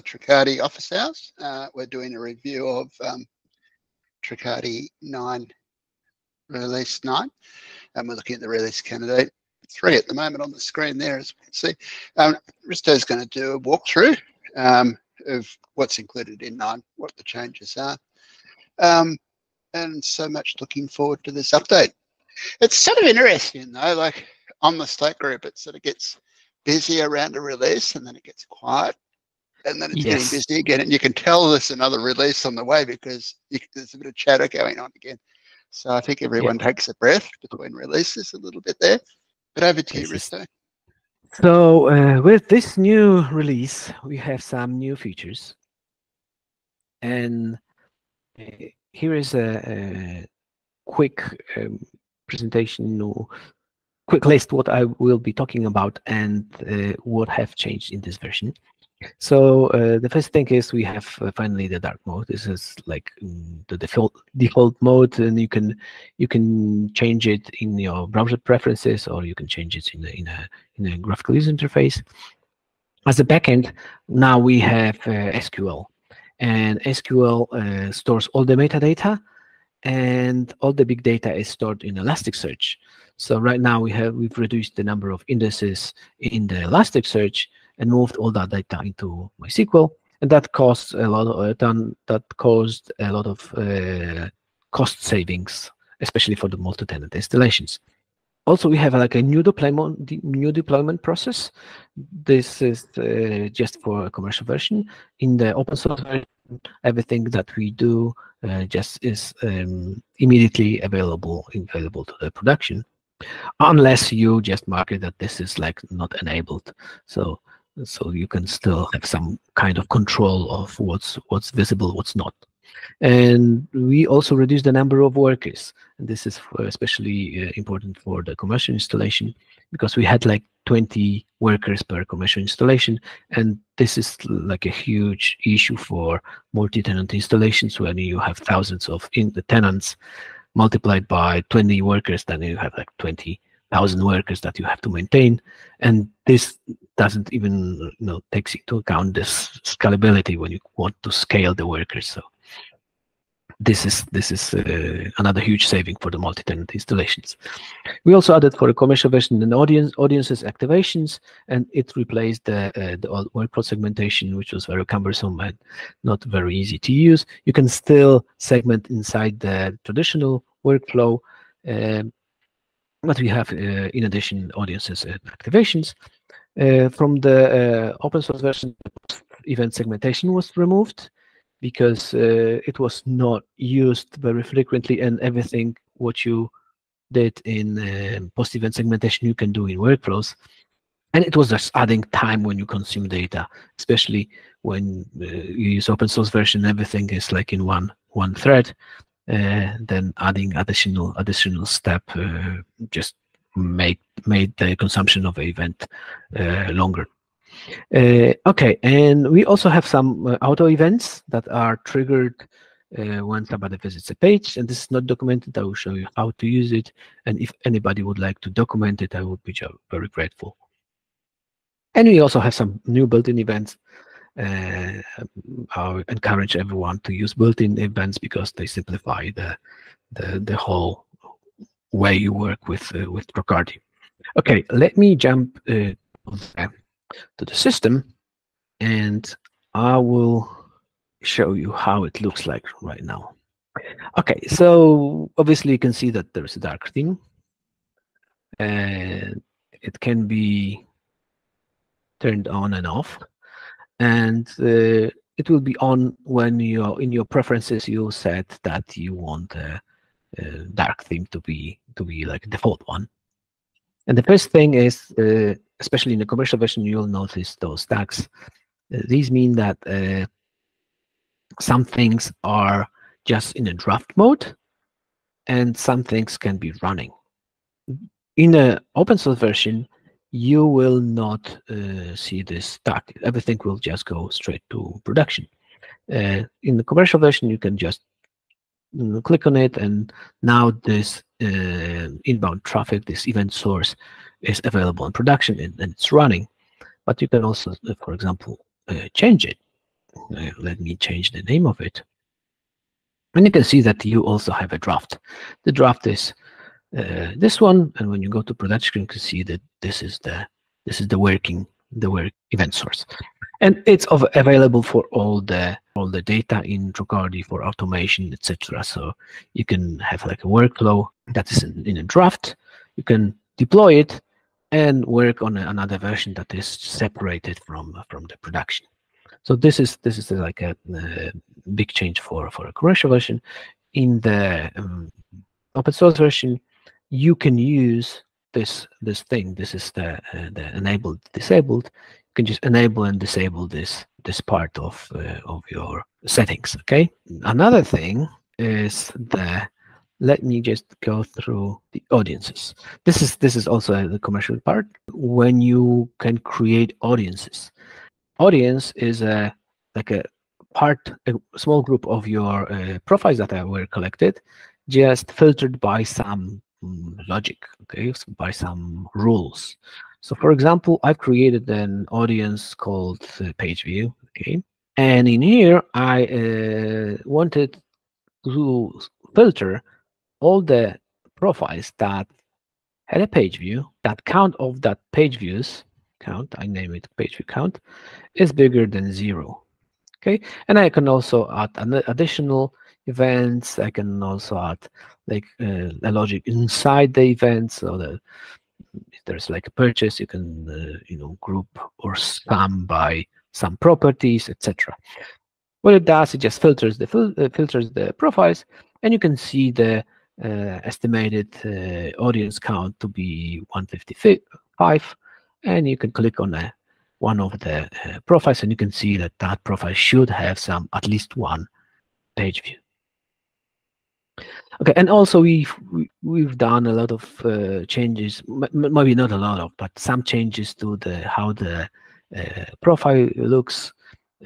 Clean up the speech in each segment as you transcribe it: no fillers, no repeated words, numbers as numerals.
Tracardi office hours. We're doing a review of Tracardi 9, release 9, and we're looking at the release candidate 3 at the moment on the screen there, as we can see. Risto's going to do a walkthrough of what's included in 9, what the changes are, and so much looking forward to this update. It's sort of interesting though, like on the Slack group, it sort of gets busy around a release and then it gets quiet. And then it's getting busy again, and you can tell there's another release on the way because there's a bit of chatter going on again. So I think everyone takes a breath between releases a little bit there. But over to you, Risto. So with this new release, we have some new features. And here is a quick presentation or quick list what I will be talking about and what have changed in this version. So the first thing is we have finally the dark mode. This is like the default mode, and you can change it in your browser preferences, or you can change it in a graphical user interface. As a backend, now we have SQL, and SQL stores all the metadata, and all the big data is stored in Elasticsearch. So right now we've reduced the number of indices in the Elasticsearch and moved all that data into MySQL, and that caused a lot of cost savings, especially for the multi-tenant installations. Also, we have like a new deployment process. This is just for a commercial version. In the open source version, everything that we do just is immediately available to the production, unless you just mark it that this is like not enabled. So you can still have some kind of control of what's visible, what's not. And we also reduce the number of workers. And this is especially important for the commercial installation, because we had like 20 workers per commercial installation. And this is like a huge issue for multi-tenant installations. When you have thousands of tenants multiplied by 20 workers, then you have like 20,000 workers that you have to maintain, and this doesn't even takes into account this scalability when you want to scale the workers. So this is another huge saving for the multi-tenant installations. We also added for the commercial version an audiences activations, and it replaced the old workflow segmentation, which was very cumbersome and not very easy to use. You can still segment inside the traditional workflow, but we have, in addition, audiences activations. From the open source version, event segmentation was removed because it was not used very frequently, and everything what you did in post-event segmentation you can do in workflows. And it was just adding time when you consume data, especially when you use open source version, everything is like in one thread. Then adding additional step just made the consumption of an event longer. Okay, and we also have some auto events that are triggered when somebody visits a page, and this is not documented. I will show you how to use it, and if anybody would like to document it, I would be very grateful. And we also have some new built-in events. I encourage everyone to use built-in events because they simplify the whole way you work with Tracardi. Okay, let me jump to the system, and I will show you how it looks like right now. Okay, so obviously you can see that there's a dark theme, and it can be turned on and off, and it will be on when you're in your preferences. You set that you want a dark theme to be like a default one. And the first thing is, especially in the commercial version, you'll notice those tags. These mean that some things are just in a draft mode, and some things can be running. In an open source version, you will not see this tag. Everything will just go straight to production. In the commercial version, you can just click on it, and now this inbound traffic, this event source, is available in production, and it's running. But you can also, for example, change it. Let me change the name of it. And you can see that you also have a draft. The draft is this one, and when you go to production, you can see that this is the work event source, and it's available for all the data in Tracardi for automation, etc. So you can have like a workflow that is in a draft. You can deploy it and work on another version that is separated from the production. So this is like a big change for a commercial version. In the open source version, you can use this thing. This is the enabled disabled. You can just enable and disable this part of your settings. Okay. Another thing is let me just go through the audiences. This is also the commercial part. When you can create audiences, audience is a small group of your profiles that were collected, just filtered by some logic, okay, by some rules. So for example, I've created an audience called page view, okay, and in here I wanted to filter all the profiles that had a page view. That count of that page views count, I name it page view count, is bigger than 0. Okay, and I can also add additional events. I can also add like a logic inside the event, so that if there's like a purchase, you can group or sum by some properties, etc. What it does, it just filters the profiles, and you can see the estimated audience count to be 155, and you can click on one of the profiles, and you can see that that profile should have at least one page view. Okay, and also we've done a lot of changes, maybe not a lot of, but some changes to how the profile looks.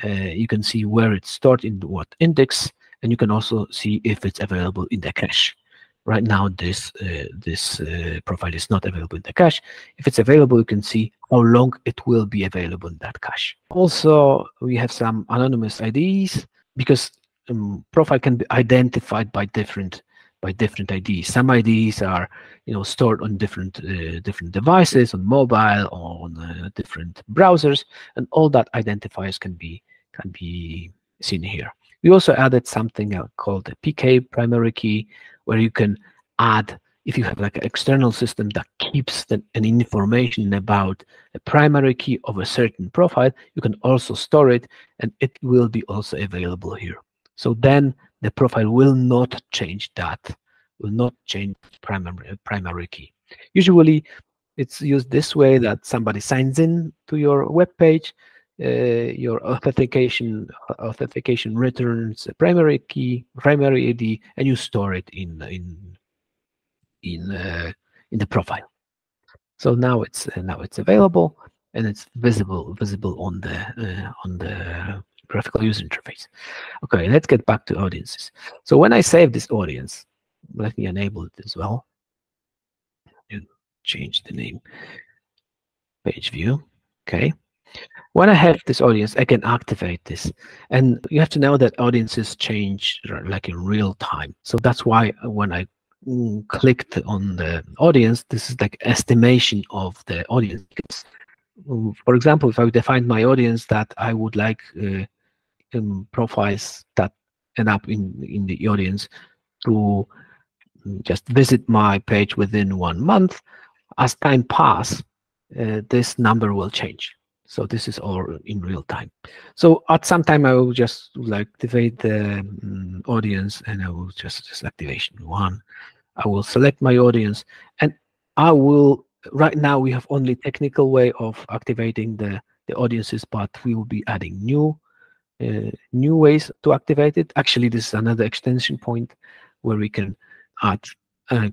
You can see where it's stored in what index, and you can also see if it's available in the cache. Right now, this profile is not available in the cache. If it's available, you can see how long it will be available in that cache. Also, we have some anonymous IDs because profile can be identified by different IDs. Some IDs are stored on different devices, on mobile, on different browsers, and all that identifiers can be seen here. We also added something called the PK primary key, where you can add, if you have like an external system that keeps an information about a primary key of a certain profile, you can also store it, and it will be also available here. So then the profile will not change primary key. Usually it's used this way, that somebody signs in to your web page, your authentication returns a primary key, primary ID, and you store it in the profile. So now it's available, and it's visible on the graphical user interface. Okay, let's get back to audiences. So when I save this audience, let me enable it as well. And change the name, page view. Okay. When I have this audience, I can activate this. And you have to know that audiences change like in real time. So that's why when I clicked on the audience, this is like estimation of the audience. For example, if I define my audience that I would like profiles that end up in the audience to just visit my page within 1 month, as time passes, this number will change. So this is all in real time. So at some time, I will just activate the audience, and I will just activation 1. I will select my audience, and I will. Right now, we have only technical way of activating the audiences, but we will be adding new ways to activate it. Actually, this is another extension point where we can add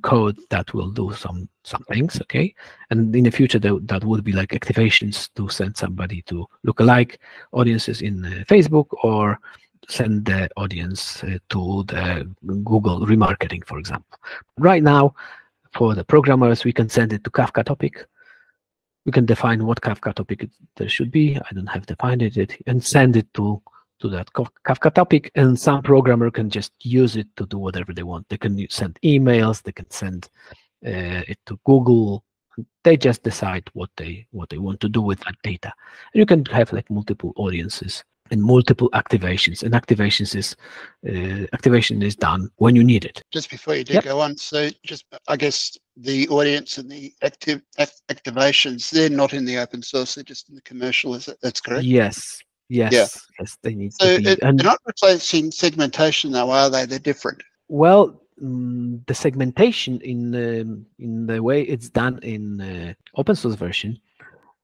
code that will do some things, okay? And in the future, that would be like activations to send somebody to lookalike audiences in Facebook, or send the audience to the Google remarketing, for example. Right now, for the programmers, we can send it to Kafka topic. We can define what Kafka topic there should be. I don't have defined it yet, and send it to to that Kafka topic, and some programmer can just use it to do whatever they want. They can send emails, they can send it to Google. They just decide what they want to do with that data. And you can have like multiple audiences and multiple activations. And activation is done when you need it. Just before you do go on, so just I guess the audience and the activations, they're not in the open source, they're just in the commercial. That's correct? Yes. Yes, they need to be. They're not replacing segmentation, though, are they? They're different. Well, the segmentation in the way it's done in open source version,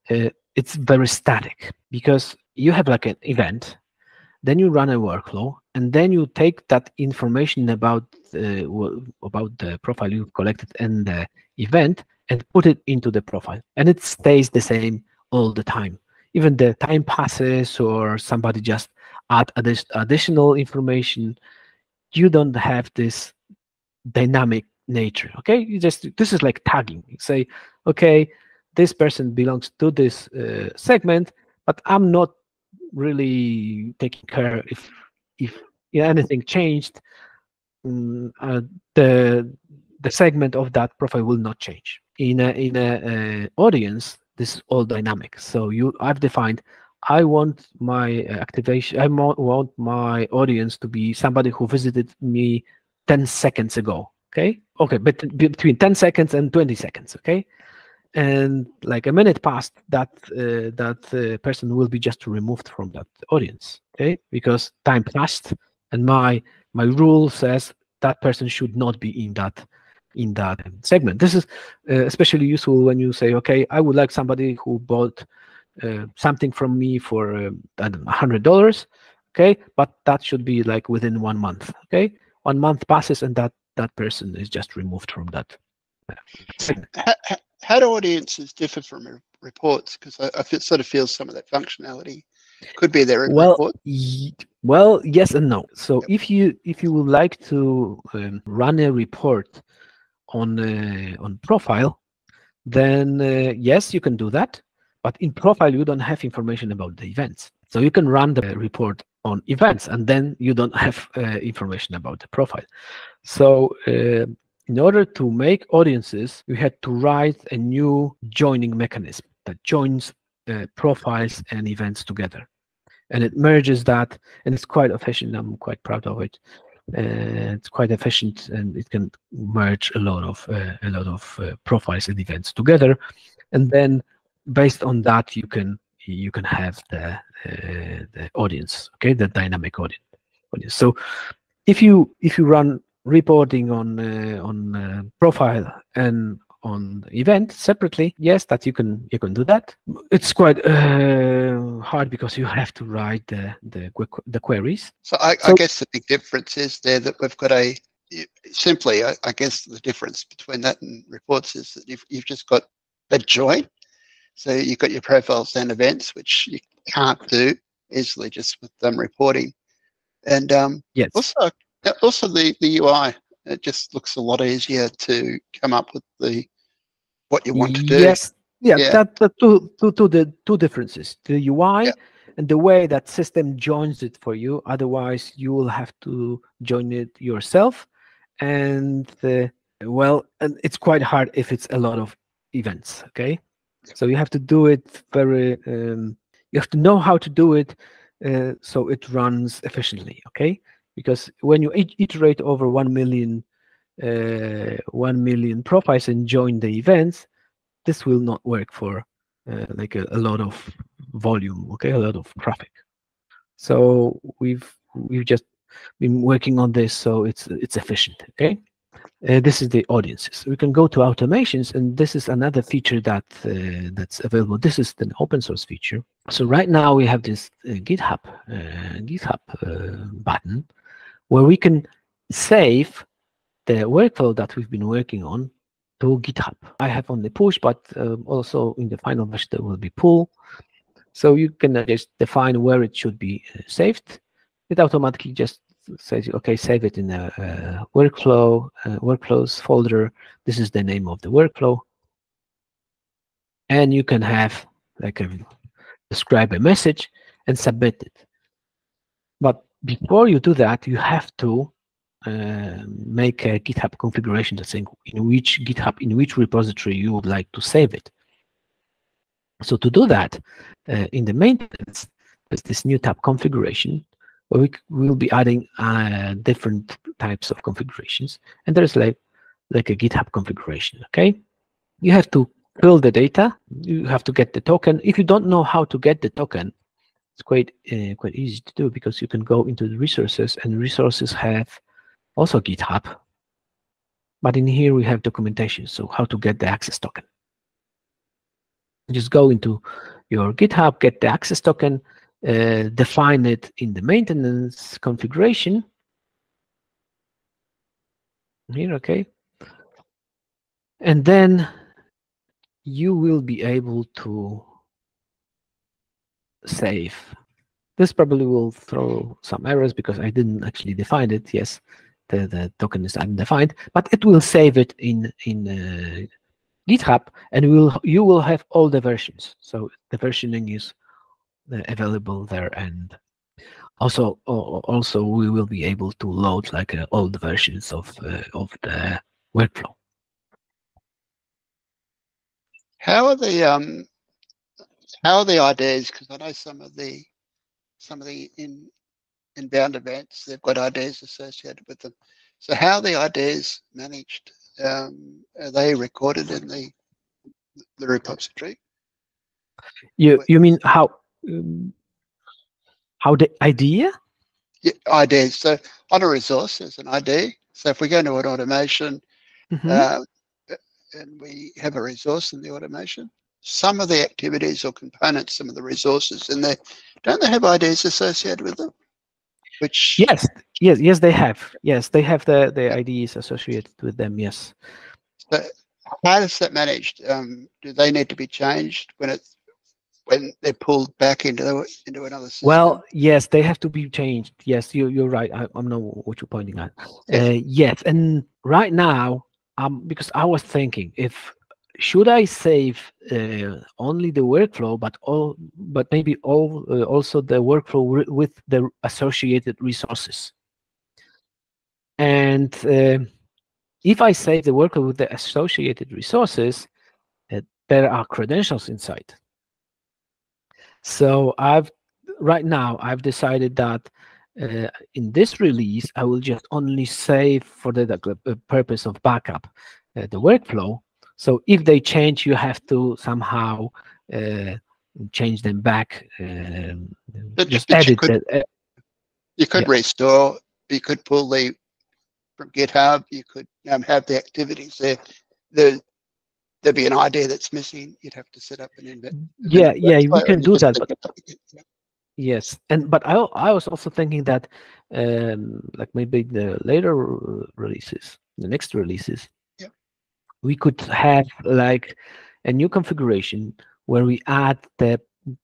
it's very static, because you have like an event, then you run a workflow, and then you take that information about the profile you've collected and the event and put it into the profile, and it stays the same all the time. Even the time passes or somebody just add additional information, you don't have this dynamic nature. Okay, this is like tagging. You say, okay, this person belongs to this segment, but I'm not really taking care if anything changed. The segment of that profile will not change. In a audience, this is all dynamic. So I've defined, I want my activation, I want my audience to be somebody who visited me 10 seconds ago. Okay, but between 10 seconds and 20 seconds. Okay, and like a minute past, that person will be just removed from that audience. Okay, because time passed, and my rule says that person should not be in that segment. This is especially useful when you say, okay, I would like somebody who bought something from me for I don't know, $100. Okay, but that should be like within 1 month. Okay, 1 month passes, and that person is just removed from that segment. How do audiences differ from reports? Because I sort of feel some of that functionality could be there in reports. Well, yes and no. So if you would like to run a report on profile, then yes, you can do that. But in profile, you don't have information about the events. So you can run the report on events, and then you don't have information about the profile. So in order to make audiences, we had to write a new joining mechanism that joins profiles and events together. And it merges that, and it's quite efficient. I'm quite proud of it. It's quite efficient, and it can merge a lot of profiles and events together. And then based on that, you can have the audience, okay, the dynamic audience. So if you run reporting on profile and on event separately, yes, that you can do that. It's quite hard because you have to write the queries. So I guess the big difference is there that we've got simply, I guess the difference between that and reports is that you've just got a join. So you've got your profiles and events, which you can't do easily just with them reporting. And yes. Also the UI, it just looks a lot easier to come up with what you want to do. Yes, that the two differences: the UI and the way that system joins it for you. Otherwise, you will have to join it yourself, and and it's quite hard if it's a lot of events. Okay, so you have to do it very. You have to know how to do it, so it runs efficiently. Okay, because when you iterate over 1 million. 1 million profiles and join the events, this will not work for like a lot of volume, okay, a lot of traffic. So we've just been working on this, so it's efficient. Okay, this is the audiences. We can go to automations, and this is another feature that's available. This is an open source feature. So right now we have this GitHub button where we can save the workflow that we've been working on to GitHub. I have only push, but also in the final version there will be pull. So you can just define where it should be saved. It automatically just says, okay, save it in a workflows folder. This is the name of the workflow. And you can have like describe a message and submit it. But before you do that, you have to make a GitHub configuration that's in which repository you would like to save it. So to do that, in the maintenance, there's this new tab configuration where we'll be adding different types of configurations, and there's like a GitHub configuration. Okay, you have to fill the data. You have to get the token. If you don't know how to get the token, it's quite easy to do, because you can go into the resources, and resources have also GitHub. But in here we have documentation, so how to get the access token. Just go into your GitHub, get the access token, define it in the maintenance configuration. Here, okay. And then you will be able to save. This probably will throw some errors because I didn't actually define it. Yes, the token is undefined, but it will save it in GitHub, and you will have all the versions. So the versioning is available there, and also we will be able to load like all the versions of the workflow. How are the IDs? Because I know some of the inbound events, they've got IDs associated with them. So how are the IDs managed? Are they recorded in the repository? You mean how the idea? Yeah, IDs. So on a resource, there's an ID. So if we go into an automation, and we have a resource in the automation, some of the activities or components, some of the resources in there, don't they have IDs associated with them? Which yes, they have. Yes, they have the IDs associated with them. Yes. So how is that managed? Do they need to be changed when they're pulled back into another system? Well, yes, they have to be changed. Yes, you're right. I know what you're pointing at. Yes, and right now, because I was thinking, should I save only the workflow, but maybe also the workflow with the associated resources. And if I save the workflow with the associated resources, there are credentials inside. So right now I've decided that in this release I will just only save for the purpose of backup the workflow. So if they change, you have to somehow change them back. Just edit that. You could restore. You could pull from GitHub. You could have the activities there. There'd be an ID that's missing. You'd have to set up an event. Yeah, we can do that. But yes, but I was also thinking that like maybe the later releases, the next releases, we could have like a new configuration where we add the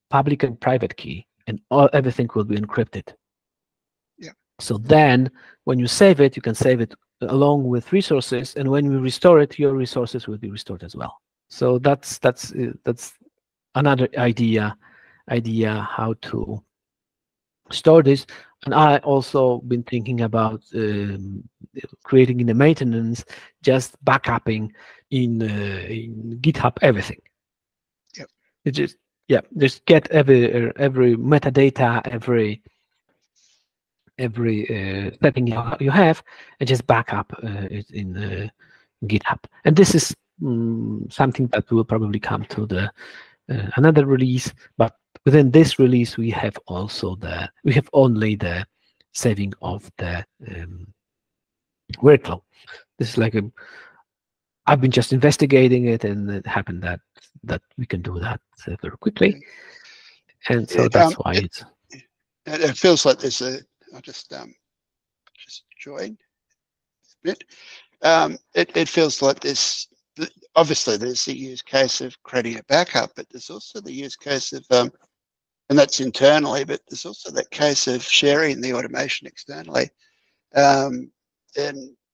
public and private key, and everything will be encrypted. Yeah. So then, when you save it, you can save it along with resources, and when you restore it, your resources will be restored as well. So that's another idea how to store this. And I also been thinking about creating in the maintenance, just backupping in GitHub everything. Yep. It just get every metadata, every setting you have, and just backup it in GitHub. And this is something that will probably come to the another release, but within this release we have only the saving of the workflow. This is like I've been just investigating it, and it happened that we can do that very quickly, and so that's why it feels like there's I'll just join a bit. It feels like this. Obviously, there's the use case of creating a backup, but there's also the use case of, and that's internally, but there's also that case of sharing the automation externally. And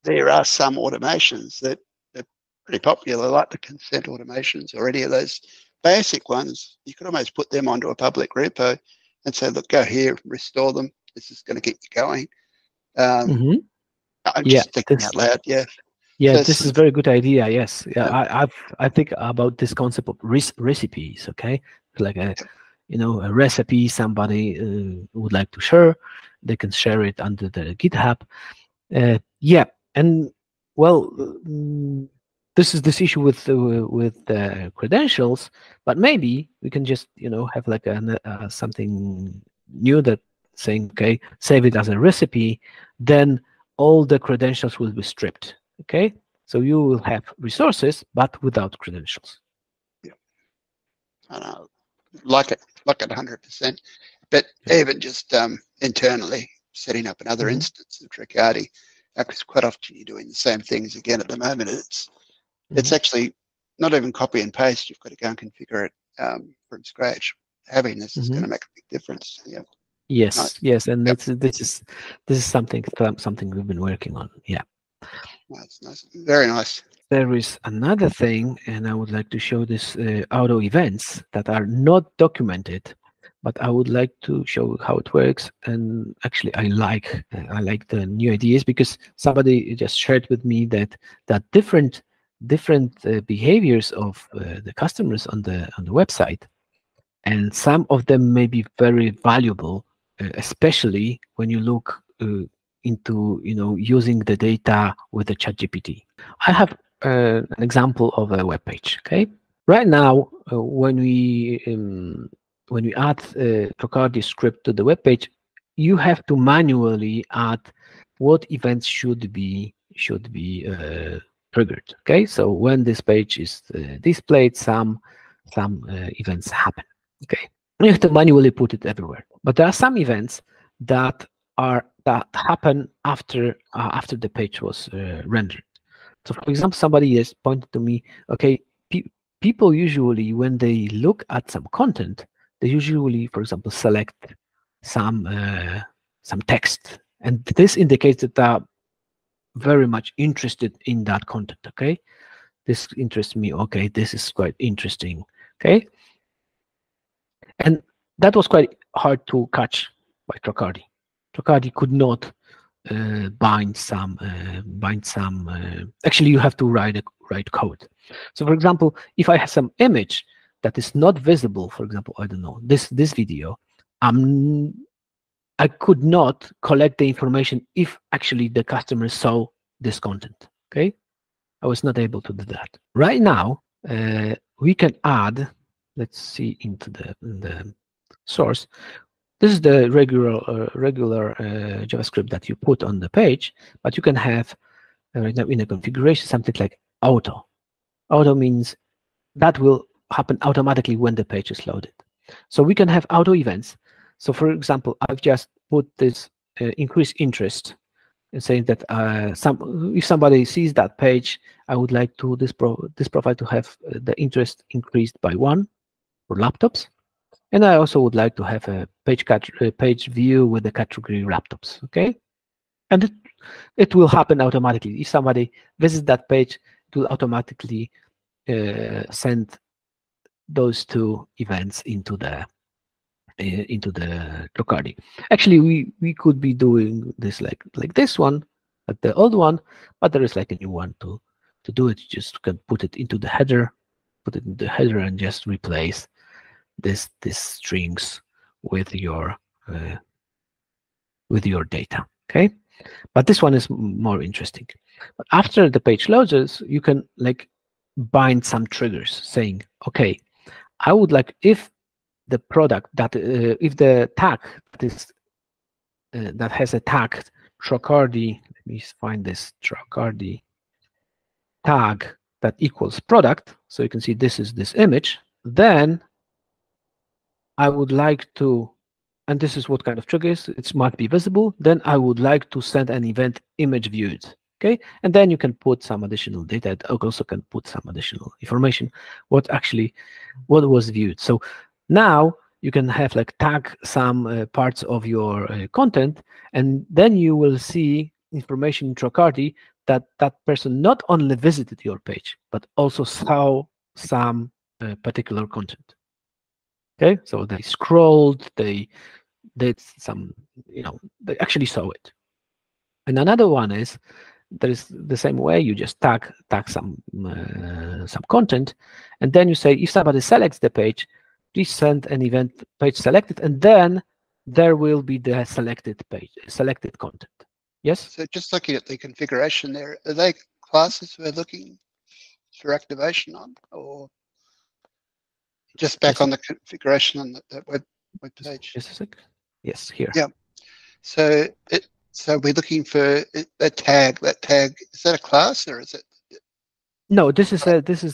there are some automations that are pretty popular, like the consent automations or any of those basic ones. You could almost put them onto a public repo and say, look, go here, restore them. this is going to get you going. I'm Yeah, just thinking out loud. Yeah. yeah, So this is a very good idea. Yes, yeah, I think about this concept of recipes. Okay, like a a recipe somebody would like to share, they can share it under the GitHub. Yeah, and well, this is this issue with credentials, but maybe we can just have like something new that saying, okay, save it as a recipe, then all the credentials will be stripped. Okay, so you will have resources but without credentials. yeah, I know, like it 100%. But even just internally setting up another instance of Tracardi, because quite often you're doing the same things again at the moment. It's actually not even copy and paste. You've got to go and configure it from scratch. Having this is going to make a big difference. Yeah. Yes, Nice. yes, and Yep. this is something we've been working on. Yeah. Nice. Very nice. There is another thing, and I would like to show this auto events that are not documented, but I would like to show how it works. And actually, I like the new ideas because somebody just shared with me that different behaviors of the customers on the website, and some of them may be very valuable, especially when you look into using the data with the ChatGPT. I have an example of a web page. Okay, right now when we add Tracardi script to the web page, you have to manually add what events should be triggered. Okay, so when this page is displayed, some events happen. Okay, you have to manually put it everywhere. But there are some events that happen after the page was rendered. So, for example, somebody has pointed to me, okay, people usually, when they look at some content, they usually, for example, select some text, and this indicates that they are very much interested in that content. Okay, this interests me. Okay, this is quite interesting. Okay, and that was quite hard to catch by Tracardi. Tracardi could not bind some. Actually, you have to write code. So, for example, if I have some image that is not visible, for example, I don't know, this video, I could not collect the information if actually the customer saw this content. Okay, I was not able to do that. Right now, we can add. Let's see into the source. This is the regular JavaScript that you put on the page, but you can have right now in a configuration something like auto. Auto means that will happen automatically when the page is loaded. So we can have auto events. So for example, I've just put this increase interest and saying that if somebody sees that page, I would like to this profile to have the interest increased by 1 for laptops. And I also would like to have a page view with the category laptops. Okay, and it will happen automatically. If somebody visits that page, it will automatically send those two events into the Tracardi. Actually, we could be doing this like this one, like the old one, but there is like a new one to do it. You just can put it into the header, and just replace this strings with your data. Okay, but this one is more interesting. But after the page loads, you can like bind some triggers saying, okay, I would like if the product that if the tag that is that has a tag Tracardi, let me find this Tracardi tag that equals product, so you can see this is this image, then I would like to, and this is what kind of trigger is, it must be visible, then I would like to send an event image viewed. Okay, and then you can put some additional data. I also can put some additional information, what was viewed. So now you can have like tag some parts of your content, and then you will see information in Tracardi that person not only visited your page, but also saw some particular content. Okay, so they scrolled, they did some, they actually saw it. And another one is, there is the same way, you just tag some content, and then you say, if somebody selects the page, please send an event page selected, and then there will be the selected content. Yes? So just looking at the configuration there, are they classes we're looking for activation on, or just back on the configuration on that web page? Just a sec. Yes, here. Yeah. So we're looking for a tag. That tag, is that a class or is it? No, this is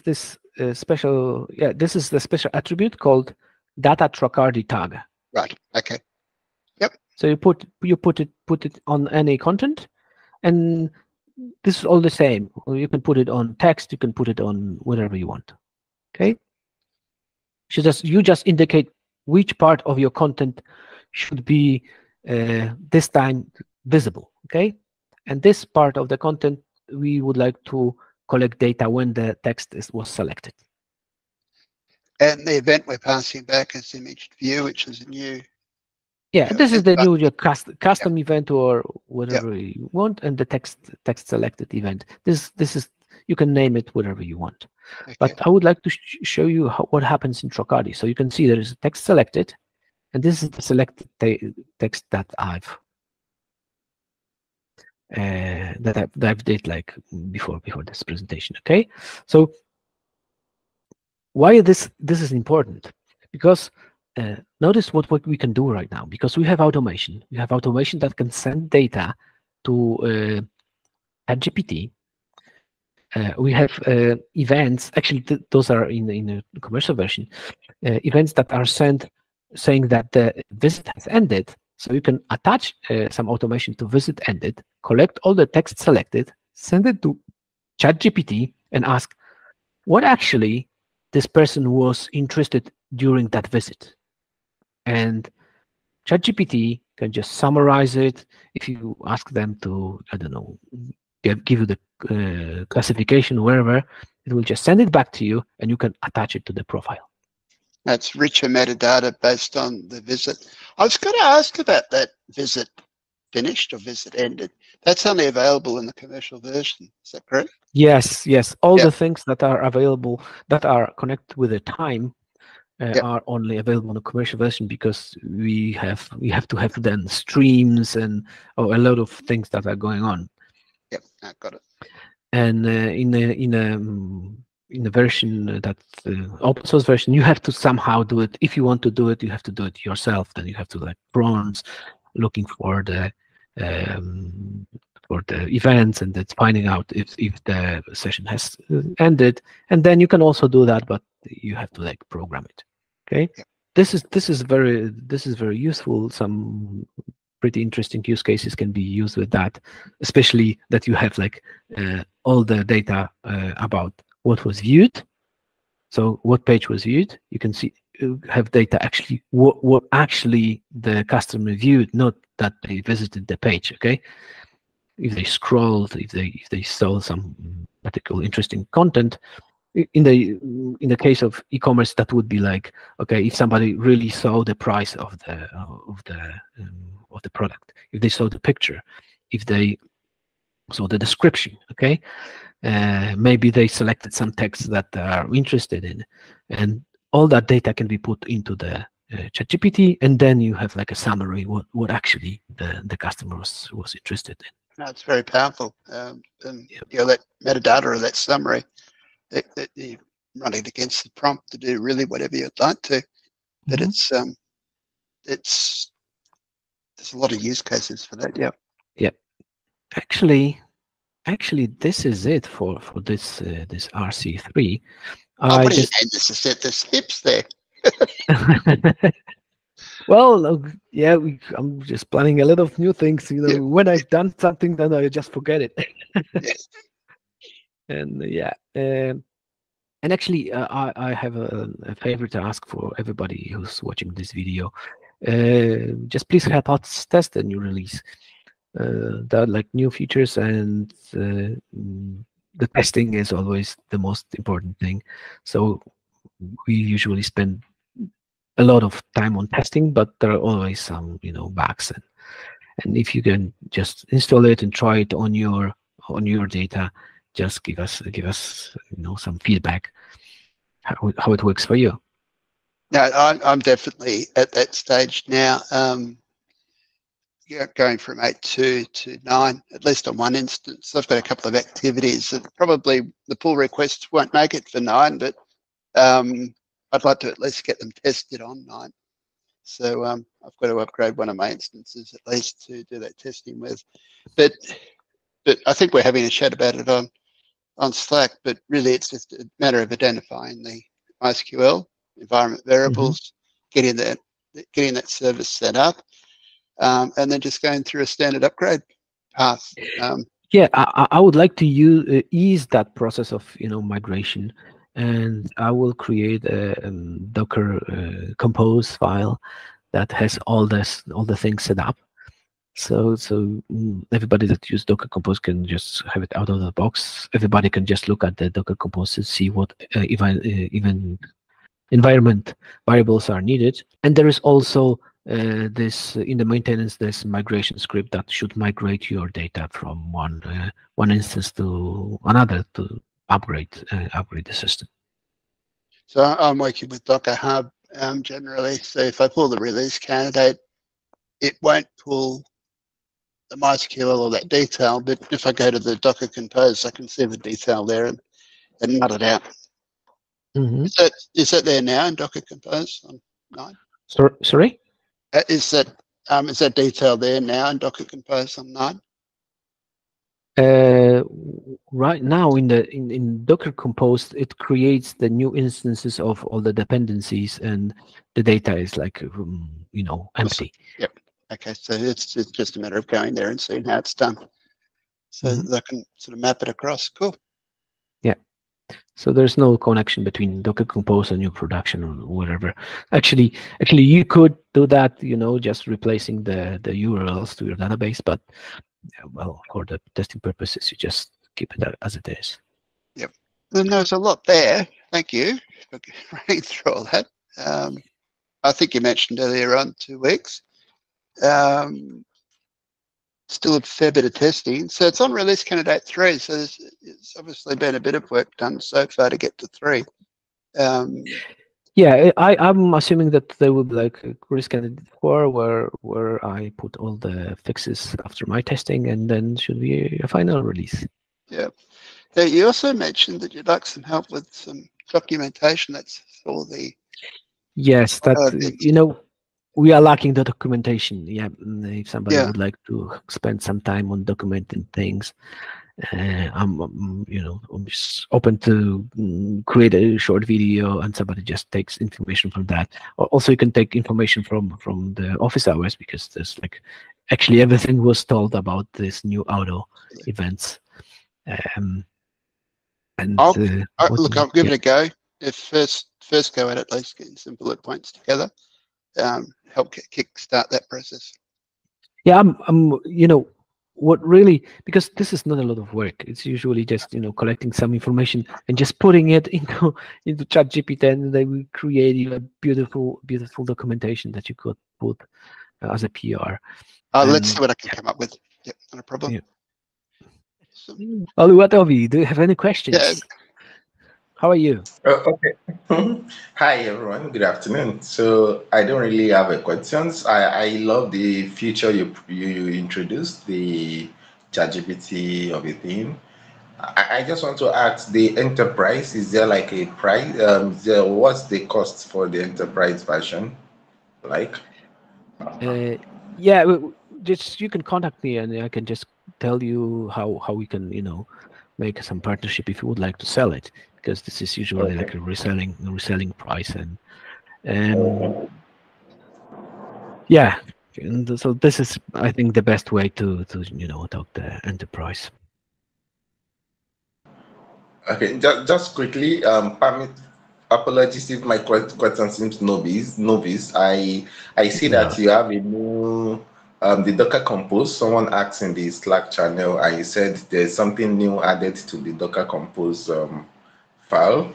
this special. Yeah, this is the special attribute called data Tracardi tag. Right. Okay. Yep. So you put it on any content, and this is all the same. You can put it on text. You can put it on whatever you want. Okay. You just indicate which part of your content should be this time visible. Okay, and this part of the content we would like to collect data when the text was selected. And the event we're passing back is imaged view, which is a new. Yeah, this is the new custom event or whatever you want, and the text selected event. This is, you can name it whatever you want. Okay. But I would like to show you what happens in Tracardi. So you can see there is a text selected, and this is the selected text that I've did like before this presentation. Okay, so why this is important? Because notice what we can do right now, because we have automation. We have automation that can send data to ChatGPT. We have events. Actually, those are in the commercial version. Events that are sent saying that the visit has ended. So you can attach some automation to visit ended, collect all the text selected, send it to ChatGPT, and ask what actually this person was interested during that visit. And ChatGPT can just summarize it. If you ask them to, I don't know, give you the classification, wherever, it will just send it back to you, and you can attach it to the profile. That's richer metadata based on the visit. I was going to ask about that visit finished or visit ended. That's only available in the commercial version. Is that correct? Yes. All the things that are available, that are connected with the time, are only available in the commercial version, because we have to have then streams and a lot of things that are going on. Yep, I got it. And in the version that's open source version, you have to somehow do it. If you want to do it, you have to do it yourself. Then you have to like bronze, looking for the events, and that's finding out if the session has ended. And then you can also do that, but you have to like program it. Okay, this is very useful. Some pretty interesting use cases can be used with that, especially that you have like all the data about what was viewed. So what page was viewed, you can see, have data actually what actually the customer viewed, not that they visited the page. Okay, if they scrolled, if they saw some particular interesting content. In the case of e-commerce, that would be like, okay, if somebody really saw the price of the product, if they saw the picture, if they saw the description, okay, maybe they selected some text that they are interested in, and all that data can be put into the ChatGPT, and then you have like a summary what actually the customer was interested in. That's very powerful. And that metadata or that summary, that you're running against the prompt to do really whatever you'd like to. But there's a lot of use cases for that. Yeah. Actually, this is it for this this RC3. What do you mean? This is it. There's hips there. Well, yeah, I'm just planning a lot of new things. You know, when I've done something, then I just forget it. Yes. And and actually, I have a favor to ask for everybody who's watching this video. Just please help us test the new release. There are like new features, and the testing is always the most important thing. So we usually spend a lot of time on testing, but there are always some bugs, and if you can just install it and try it on your data, just give us some feedback how it works for you. No, I'm definitely at that stage now. Going from 8.2 to 9, at least on one instance. I've got a couple of activities that probably the pull requests won't make it for 9, but I'd like to at least get them tested on 9. So I've got to upgrade one of my instances at least to do that testing with. But I think we're having a chat about it on Slack, but really it's just a matter of identifying the MySQL environment variables, getting that service set up, and then just going through a standard upgrade path. Yeah, I would like to ease that process of migration, and I will create a Docker compose file that has all the things set up. So everybody that uses Docker Compose can just have it out of the box. Everybody can just look at the Docker Compose and see what even environment variables are needed. And there is also this in the maintenance, this migration script that should migrate your data from one instance to another to upgrade the system. So I'm working with Docker Hub generally. So if I pull the release candidate, it won't pull the MySQL or that detail, but if I go to the Docker Compose, I can see the detail there and nut it out. Is that there now in Docker Compose on 9? Sorry? Is that detail there now in Docker Compose on 9? Right now in Docker Compose, it creates the new instances of all the dependencies, and the data is like empty. Yep. Okay, so it's just a matter of going there and seeing how it's done, so that I can sort of map it across. Cool. Yeah. So there's no connection between Docker Compose and your production or whatever. Actually, you could do that, just replacing the URLs to your database, but well, for the testing purposes, you just keep it as it is. Yep. And there's a lot there. Thank you for running through all that. I think you mentioned earlier on 2 weeks. Still a fair bit of testing. So it's on release candidate 3. So it's obviously been a bit of work done so far to get to 3. Yeah, I'm assuming that there will be like a release candidate 4 where I put all the fixes after my testing, and then should be a final release. Yeah. You also mentioned that you'd like some help with some documentation. That's all the... Yes, that, we are lacking the documentation. Yeah, if somebody would like to spend some time on documenting things, I'm just open to create a short video, and somebody just takes information from that. Also, you can take information from the office hours, because there's actually everything was told about this new auto events. I'll give it a go. If first go at least getting some bullet points together, help kickstart that process. Yeah, what really, because this is not a lot of work. It's usually just collecting some information and just putting it into ChatGPT, and they will create you a beautiful documentation that you could put as a PR. Let's see what I can come up with. Yep, not a problem. Yeah. Oluwatobi, do you have any questions? Yeah. How are you? Okay. Hi, everyone. Good afternoon. So I don't really have a questions. I love the feature you introduced, the ChatGPT of a thing. I just want to ask, the enterprise, is there like a price? What's the cost for the enterprise version? Like? Yeah, just you can contact me, and I can just tell you how we can make some partnership if you would like to sell it, because this is usually like a reselling price, and yeah, and so this is, I think, the best way to talk the enterprise. Okay, just quickly, apologies if my question seems novice. I see that you have a new the Docker Compose. Someone asked in the Slack channel, I said there's something new added to the Docker Compose file.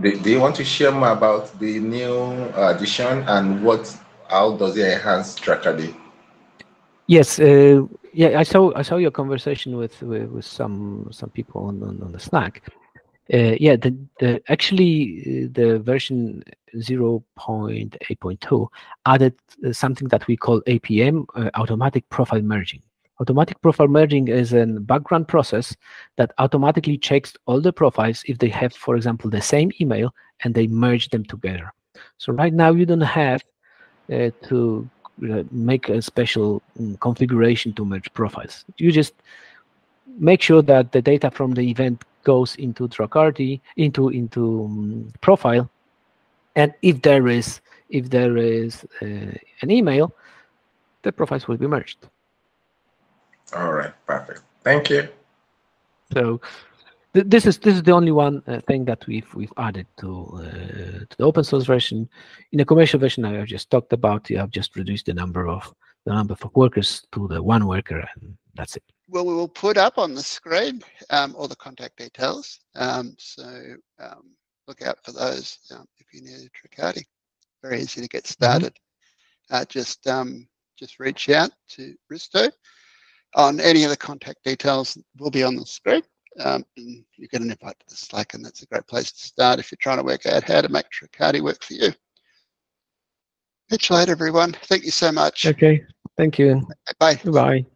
Do you want to share more about the new addition and how does it enhance Tracardi? Yes, yeah, I saw your conversation with some people on the Slack. Yeah, actually the version 0.8.2 added something that we call APM, automatic profile merging. Automatic profile merging is a background process that automatically checks all the profiles if they have, for example, the same email, and they merge them together. So right now you don't have to make a special configuration to merge profiles. You just make sure that the data from the event goes into Tracardi, into profile, and if there is an email, the profiles will be merged. All right, perfect. Thank you. So this is the only one thing that we've added to the open source version. In the commercial version, I have just talked about. I've just reduced the number of workers to the one worker, and that's it. Well, we will put up on the screen all the contact details. Look out for those if you need a Tracardi. Very easy to get started. Just reach out to Risto on any of the contact details will be on the screen. And you get an invite to the Slack, and that's a great place to start if you're trying to work out how to make Tracardi work for you. Catch you later, everyone. Thank you so much. Okay. Thank you. Bye. Goodbye.